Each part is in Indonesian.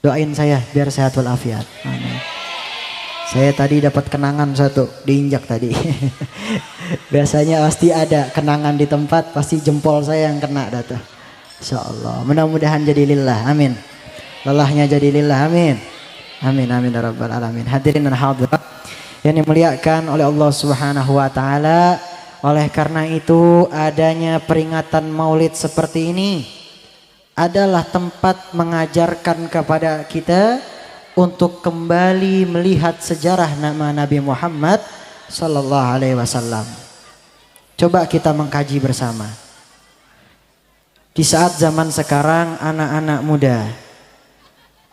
Doain saya biar sehat walafiat. Amin. Saya tadi dapat kenangan satu, diinjak tadi. Biasanya pasti ada kenangan di tempat, pasti jempol saya yang kena data. Insyaallah. Mudah-mudahan jadi lillah. Amin. Lelahnya jadi lillah. Amin. Amin amin ya rabbal alamin. Hadirin dan hadirat yang dimuliakan oleh Allah Subhanahu wa taala. Oleh karena itu adanya peringatan Maulid seperti ini adalah tempat mengajarkan kepada kita untuk kembali melihat sejarah nama Nabi Muhammad sallallahu alaihi wasallam. Coba kita mengkaji bersama. Di saat zaman sekarang anak-anak muda,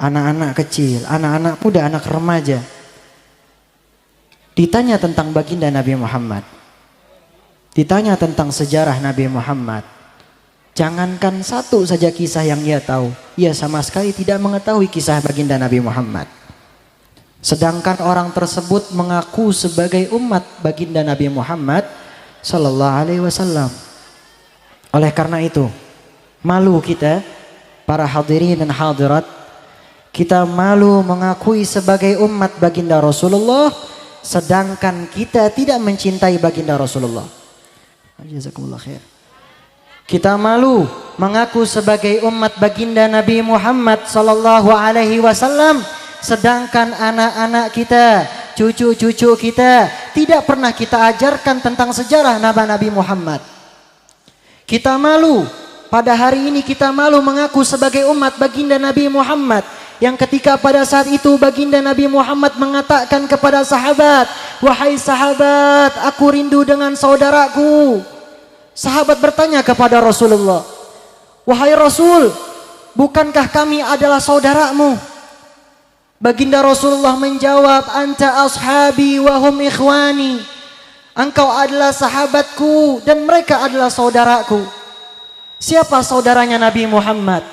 anak-anak kecil, anak-anak muda, anak remaja ditanya tentang baginda Nabi Muhammad, ditanya tentang sejarah Nabi Muhammad, jangankan satu saja kisah yang ia tahu, ia sama sekali tidak mengetahui kisah baginda Nabi Muhammad. Sedangkan orang tersebut mengaku sebagai umat baginda Nabi Muhammad sallallahu alaihi wasallam. Oleh karena itu, malu kita para hadirin dan hadirat, kita malu mengakui sebagai umat baginda Rasulullah sedangkan kita tidak mencintai baginda Rasulullah. Jazakumullah khair. Kita malu mengaku sebagai umat baginda Nabi Muhammad sallallahu alaihi wasallam sedangkan anak-anak kita, cucu-cucu kita tidak pernah kita ajarkan tentang sejarah Nabi Muhammad. Kita malu, pada hari ini kita malu mengaku sebagai umat baginda Nabi Muhammad yang ketika pada saat itu baginda Nabi Muhammad mengatakan kepada sahabat, "Wahai sahabat, aku rindu dengan saudaraku." Sahabat bertanya kepada Rasulullah, "Wahai Rasul, bukankah kami adalah saudaramu?" Baginda Rasulullah menjawab, "Anta ashabi wa hum ikhwani." Engkau adalah sahabatku dan mereka adalah saudaraku. Siapa saudaranya Nabi Muhammad?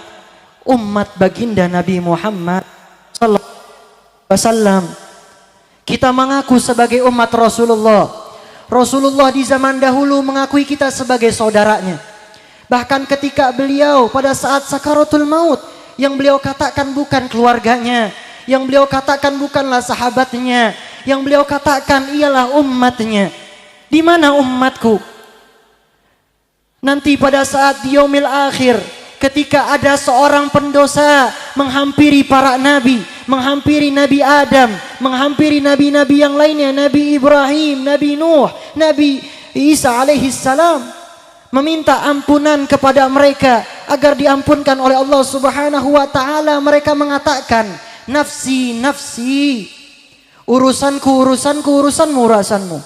Umat baginda Nabi Muhammad sallallahu alaihi wasallam. Kita mengaku sebagai umat Rasulullah. Rasulullah di zaman dahulu mengakui kita sebagai saudaranya. Bahkan ketika beliau pada saat sakaratul maut, yang beliau katakan bukan keluarganya, yang beliau katakan bukanlah sahabatnya, yang beliau katakan ialah umatnya. Di mana umatku? Nanti pada saat di yaumil akhir, ketika ada seorang pendosa menghampiri para nabi, menghampiri Nabi Adam, menghampiri nabi-nabi yang lainnya, Nabi Ibrahim, Nabi Nuh, Nabi Isa alaihi salam, meminta ampunan kepada mereka agar diampunkan oleh Allah Subhanahu wa taala. Mereka mengatakan, "Nafsi, nafsi." Urusanku, urusanku, urusanmu, urusanmu.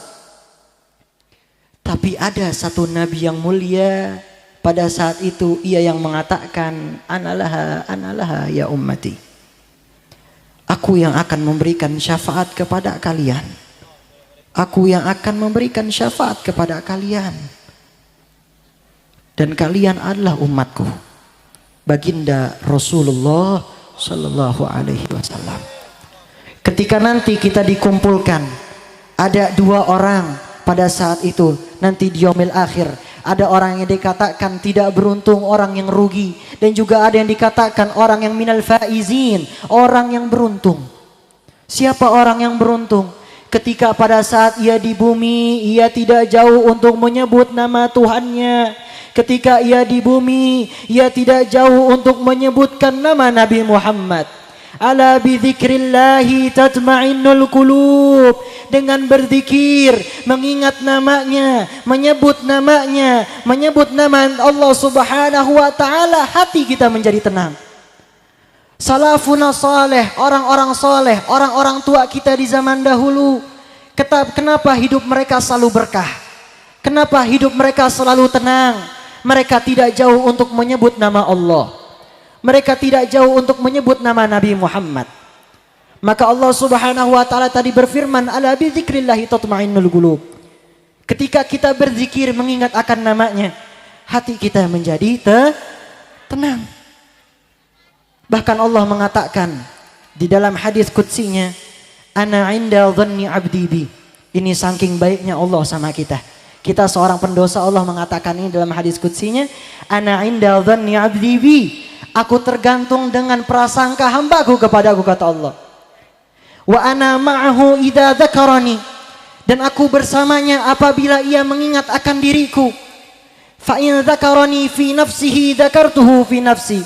Tapi ada satu nabi yang mulia, pada saat itu ia yang mengatakan, "Analaha, analaha ya ummati." Aku yang akan memberikan syafaat kepada kalian. Aku yang akan memberikan syafaat kepada kalian. Dan kalian adalah umatku. Baginda Rasulullah sallallahu alaihi wasallam. Ketika nanti kita dikumpulkan, ada dua orang pada saat itu, nanti di yaumil akhir, ada orang yang dikatakan tidak beruntung, orang yang rugi, dan juga ada yang dikatakan orang yang minal faizin, orang yang beruntung. Siapa orang yang beruntung? Ketika pada saat ia di bumi, ia tidak jauh untuk menyebut nama Tuhannya. Ketika ia di bumi, ia tidak jauh untuk menyebutkan nama Nabi Muhammad. Ala bidzikrillahi tatma'innul qulub. Dengan berzikir, mengingat namanya, menyebut namanya, menyebut nama Allah Subhanahu wa taala, hati kita menjadi tenang. Salafuna saleh, orang-orang soleh, orang-orang tua kita di zaman dahulu, kenapa hidup mereka selalu berkah? Kenapa hidup mereka selalu tenang? Mereka tidak jauh untuk menyebut nama Allah. Mereka tidak jauh untuk menyebut nama Nabi Muhammad. Maka Allah Subhanahu wa taala tadi berfirman, "Ala bidzikrillahi tatma'innul qulub." Ketika kita berzikir mengingat akan namanya, hati kita menjadi tenang. Bahkan Allah mengatakan di dalam hadis qudsinya, "Ana 'inda dhanni 'abdi bi." Ini saking baiknya Allah sama kita. Kita seorang pendosa, Allah mengatakan ini dalam hadis qudsinya, "Ana 'inda dhanni 'abdi bi." Aku tergantung dengan prasangka hambaku kepadaku, kata Allah. Wa ana ma'ahu idza dzakarani, dan aku bersamanya apabila ia mengingat akan diriku. Fa in dzakarani fi nafsihi dzakartuhu fi nafsi,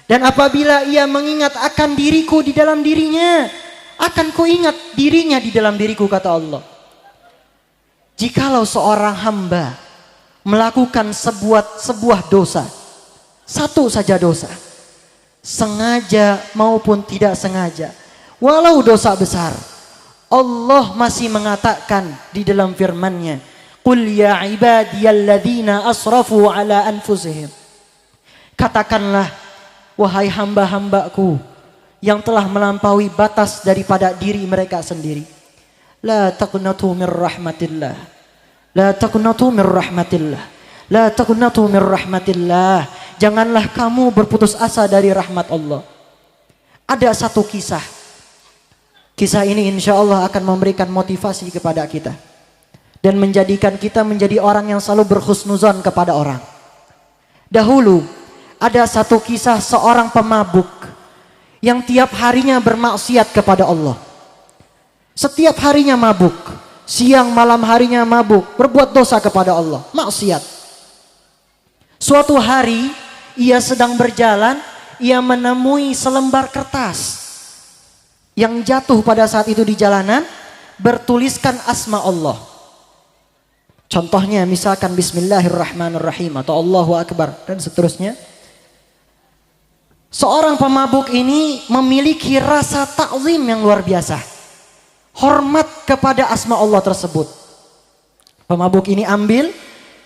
dan apabila ia mengingat akan diriku di dalam dirinya, akan kuingat dirinya di dalam diriku, kata Allah. Jikalau seorang hamba melakukan sebuah dosa, satu saja dosa, sengaja maupun tidak sengaja, walau dosa besar, Allah masih mengatakan di dalam firman-Nya, "Qul ya ibadiyalladzina asrafu ala anfusihim." Katakanlah, wahai hamba-hambaku yang telah melampaui batas daripada diri mereka sendiri, la taqnatu min rahmatillah, la taqnatu min rahmatillah, la taqnatu min rahmatillah. Janganlah kamu berputus asa dari rahmat Allah. Ada satu kisah. Kisah ini insya Allah akan memberikan motivasi kepada kita dan menjadikan kita menjadi orang yang selalu berhusnuzon kepada orang. Dahulu ada satu kisah seorang pemabuk yang tiap harinya bermaksiat kepada Allah. Setiap harinya mabuk, siang malam harinya mabuk, berbuat dosa kepada Allah, maksiat. Suatu hari ia sedang berjalan, ia menemui selembar kertas yang jatuh pada saat itu di jalanan, bertuliskan asma Allah. Contohnya misalkan Bismillahirrahmanirrahim atau Allahu Akbar dan seterusnya. Seorang pemabuk ini memiliki rasa ta'zim yang luar biasa, hormat kepada asma Allah tersebut. Pemabuk ini ambil,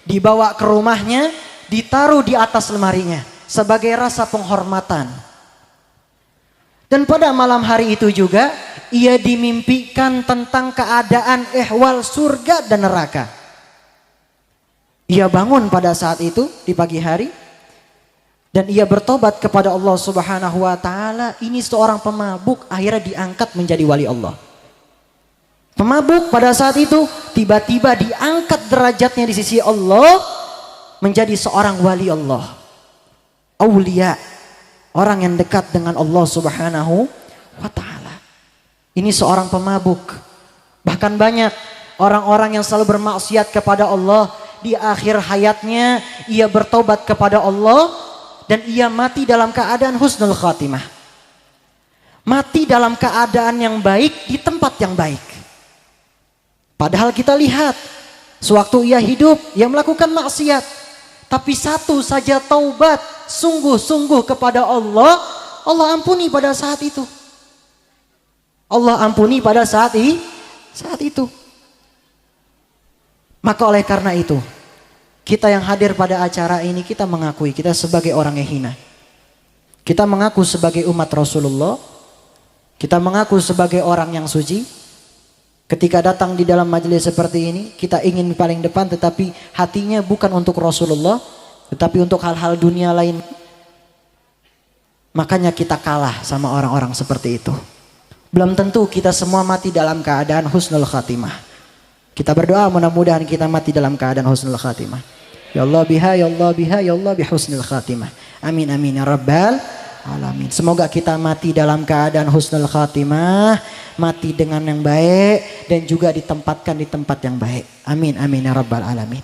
dibawa ke rumahnya, ditaruh di atas lemarinya sebagai rasa penghormatan. Dan pada malam hari itu juga ia dimimpikan tentang keadaan ehwal surga dan neraka. Ia bangun pada saat itu di pagi hari dan ia bertobat kepada Allah Subhanahu wa taala. Ini seorang pemabuk akhirnya diangkat menjadi wali Allah. Pemabuk pada saat itu tiba-tiba diangkat derajatnya di sisi Allah menjadi seorang wali Allah. Aulia, orang yang dekat dengan Allah Subhanahu wa taala. Ini seorang pemabuk. Bahkan banyak orang-orang yang selalu bermaksiat kepada Allah, di akhir hayatnya ia bertobat kepada Allah dan ia mati dalam keadaan husnul khatimah. Mati dalam keadaan yang baik di tempat yang baik. Padahal kita lihat, sewaktu ia hidup, ia melakukan maksiat. Tapi satu saja taubat, sungguh-sungguh kepada Allah, Allah ampuni pada saat itu. Allah ampuni pada saat itu. Maka oleh karena itu, kita yang hadir pada acara ini, kita mengakui kita sebagai orang yang hina. Kita mengaku sebagai umat Rasulullah. Kita mengaku sebagai orang yang suci. Ketika datang di dalam majelis seperti ini, kita ingin paling depan tetapi hatinya bukan untuk Rasulullah, tetapi untuk hal-hal dunia lain. Makanya kita kalah sama orang-orang seperti itu. Belum tentu kita semua mati dalam keadaan husnul khatimah. Kita berdoa mudah-mudahan kita mati dalam keadaan husnul khatimah. Ya Allah biha, ya Allah biha, ya Allah bihusnul khatimah. Amin amin ya rabbal alamin. Semoga kita mati dalam keadaan husnul khatimah, mati dengan yang baik dan juga ditempatkan di tempat yang baik. Amin amin ya rabbal alamin.